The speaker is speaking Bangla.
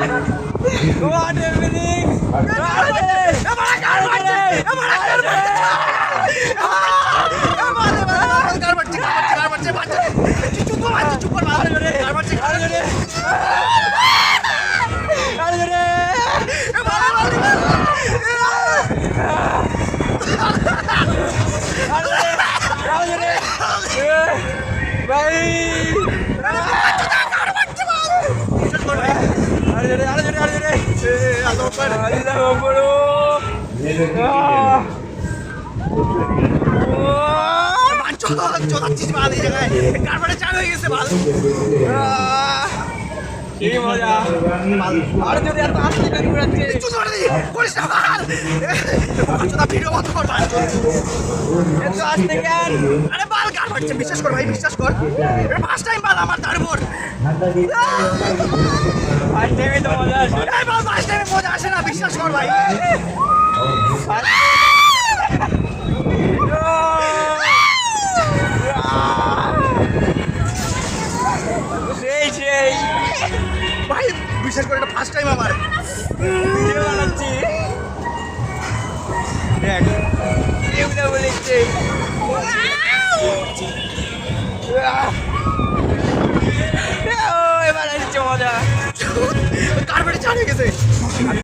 What a feeling! বিশ্বাস কর ভাই, বিশ্বাস কর, ফার্স্ট টাইম বাল আমার তার উপর ফার্স্ট টাইমে মজা আসে না, বিশ্বাস কর ভাই। ভাই বিশ্বাস করে, এটা ফার্স্ট টাইম আমার ভিডিও বানাচ্ছি দেখ কেউটা বলেছে এবার আসছে মজা কার বাড়ি ছাড়িয়ে গেছে।